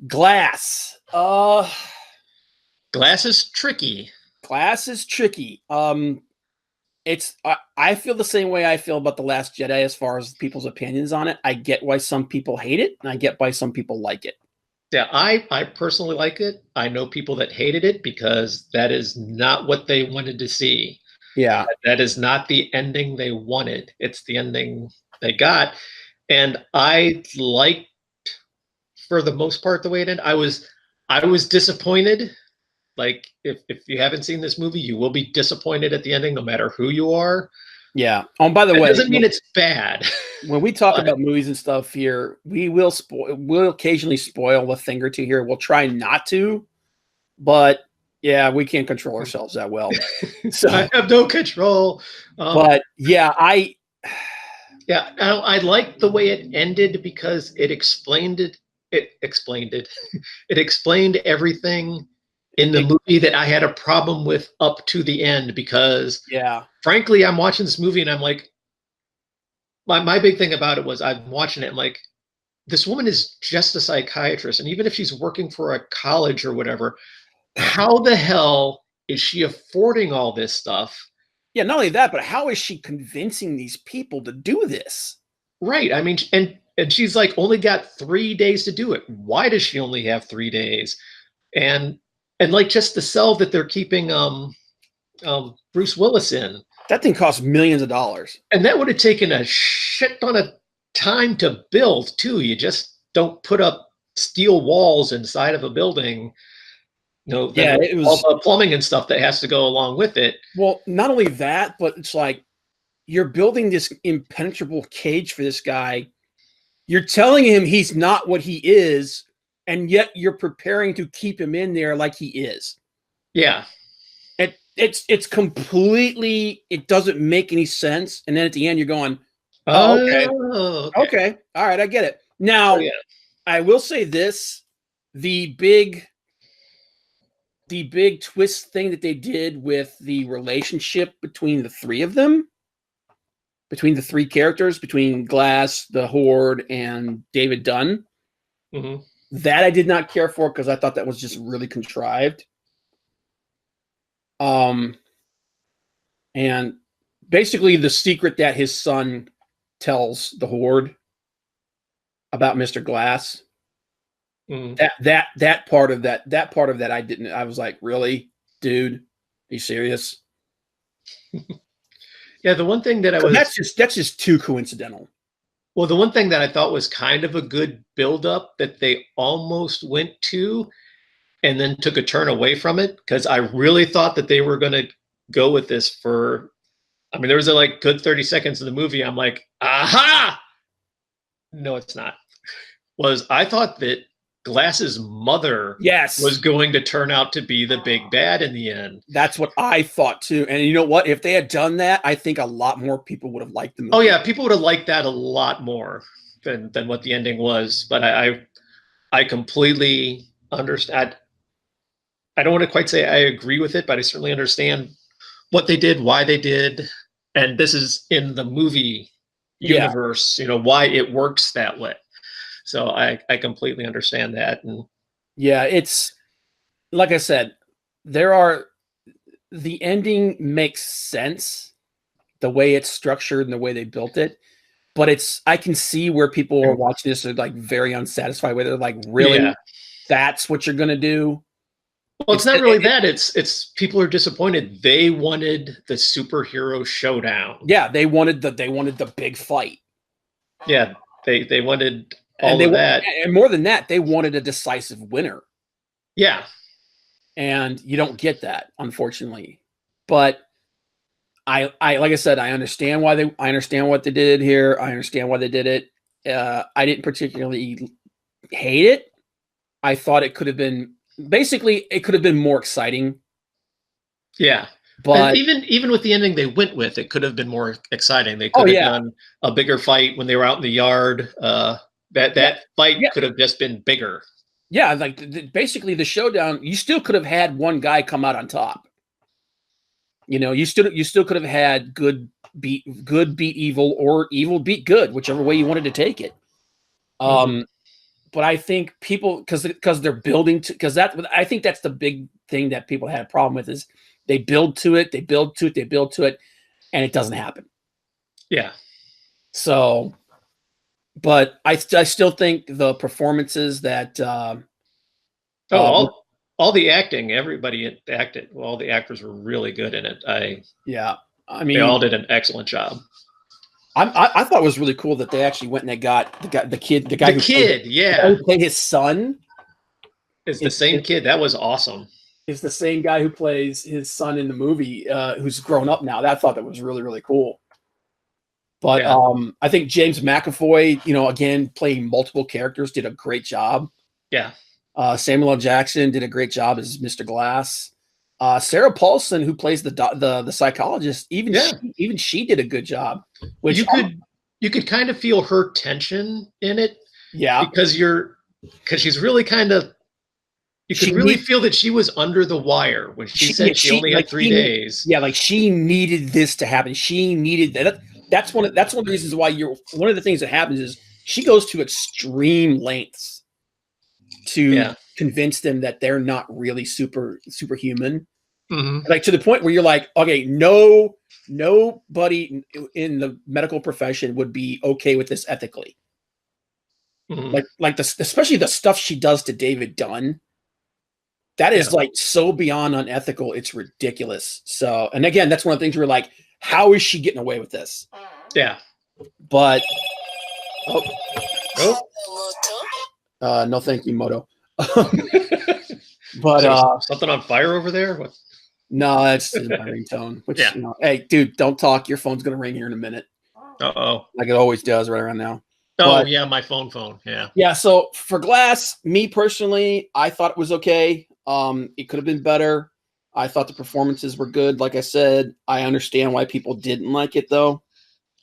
Glass. Glass is tricky. Glass is tricky. I feel the same way I feel about The Last Jedi as far as people's opinions on it. I get why some people hate it, and I get why some people like it. Yeah, I personally like it. I know people that hated it because that is not what they wanted to see. Yeah. That is not the ending they wanted. It's the ending they got. And I liked, for the most part, the way it ended. I was disappointed. Like, if you haven't seen this movie, you will be disappointed at the ending, no matter who you are. Yeah. Oh, and by the That way, doesn't mean it's bad. when we talk But about movies and stuff here, we'll occasionally spoil a thing or two here. We'll try not to, but yeah, we can't control ourselves that well. So I have no control. but yeah, Yeah, I like the way it ended because it explained it. It explained it. It explained everything in the movie that I had a problem with up to the end. Because, yeah. frankly, I'm watching this movie and I'm like, my big thing about it was I'm watching it. I'm like, this woman is just a psychiatrist, and even if she's working for a college or whatever, how the hell is she affording all this stuff? Yeah, not only that, but how is she convincing these people to do this? Right. I mean, and she's like only got 3 days to do it. Why does she only have 3 days? And and like just the cell that they're keeping Bruce Willis in. That thing costs millions of dollars. And that would have taken a shit ton of time to build too. You just don't put up steel walls inside of a building. Yeah, it all was the plumbing and stuff that has to go along with it. well, not only that, but it's like you're building this impenetrable cage for this guy. You're telling him he's not what he is, and yet you're preparing to keep him in there like he is. Yeah. It's completely, it doesn't make any sense. And then at the end, you're going, oh, okay. Okay. All right, I get it. Now, yeah. I will say this, the big twist thing that they did with the relationship between the three of them, between the three characters, between Glass, the Horde, and David Dunn, that I did not care for because I thought that was just really contrived. And basically the secret that his son tells the Horde about Mr. Glass, that part of that I was like, really, dude, are you serious? Yeah, the one thing that that's just too coincidental. Well, the one thing that I thought was kind of a good buildup that they almost went to and then took a turn away from it, because I really thought that they were going to go with this for, I mean, there was a like good 30 seconds of the movie. I'm like, aha! No, it's not. I thought that Glass's mother was going to turn out to be the big bad in the end. That's what I thought too. And you know what? If they had done that, I think a lot more people would have liked the movie. Oh yeah, people would have liked that a lot more than what the ending was. But I completely understand. I don't want to quite say I agree with it, but I certainly understand what they did, why they did, and this is in the movie universe, why it works that way. So I completely understand that. And yeah, it's like I said, the ending makes sense the way it's structured and the way they built it, but I can see where people are watching this are like very unsatisfied with it. Like, really, that's what you're gonna do? Well, it's not really that. It's people are disappointed. They wanted the superhero showdown. Yeah, they wanted the big fight. Yeah, they wanted all of that. And more than that, they wanted a decisive winner. Yeah. And you don't get that, unfortunately. But I like I said, I understand what they did here. I understand why they did it. I didn't particularly hate it. I thought it could have been more exciting. Yeah. But and even with the ending they went with, it could have been more exciting. They could have done a bigger fight when they were out in the yard. That fight could have just been bigger. Yeah, like basically the showdown, you still could have had one guy come out on top. You still could have had good beat evil, or evil beat good, whichever way you wanted to take it. but I think people because they're building to because that I think that's the big thing that people had a problem with is they build to it, they build to it, they build to it, and it doesn't happen. Yeah. So, but I still think the performances that all the acting, everybody acted. Well, all the actors were really good in it. I mean, they all did an excellent job. I thought it was really cool that they actually went and they got the guy who played his son. Is the same kid. That was awesome. Is the same guy who plays his son in the movie, who's grown up now. I thought that was really, really cool. But I think James McAvoy, again, playing multiple characters, did a great job. Yeah. Samuel L. Jackson did a great job as Mr. Glass. Sarah Paulson, who plays the psychologist, even she did a good job. Which you could kind of feel her tension in it. Yeah. Because she's really kind of, you could really feel that she was under the wire when she said she only had 3 days. Yeah, like she needed this to happen. She needed that. That's one of the reasons why one of the things that happens is she goes to extreme lengths to convince them that they're not really superhuman. Mm-hmm. Like to the point where you're like, okay, nobody in the medical profession would be okay with this ethically. Mm-hmm. Like especially the stuff she does to David Dunn. That is like so beyond unethical. It's ridiculous. So, and again, that's one of the things we're like, how is she getting away with this? Yeah. But, no, thank you, Moto. But something on fire over there? What? No, that's my ringtone. Which, hey, dude, don't talk. Your phone's gonna ring here in a minute. Uh-oh. Like it always does right around now. Oh, yeah, my phone. Yeah. Yeah. So for Glass, me personally, I thought it was okay. It could have been better. I thought the performances were good. Like I said, I understand why people didn't like it, though.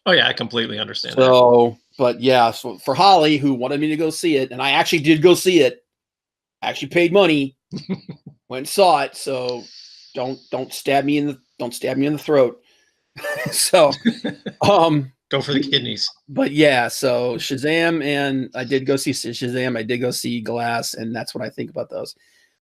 Oh yeah, I completely understand. So, but yeah, so for Holly, who wanted me to go see it, and I actually did go see it. I actually paid money, went and saw it. So don't stab me in the throat. So, go for the kidneys. But yeah, so Shazam, and I did go see Shazam. I did go see Glass, and that's what I think about those.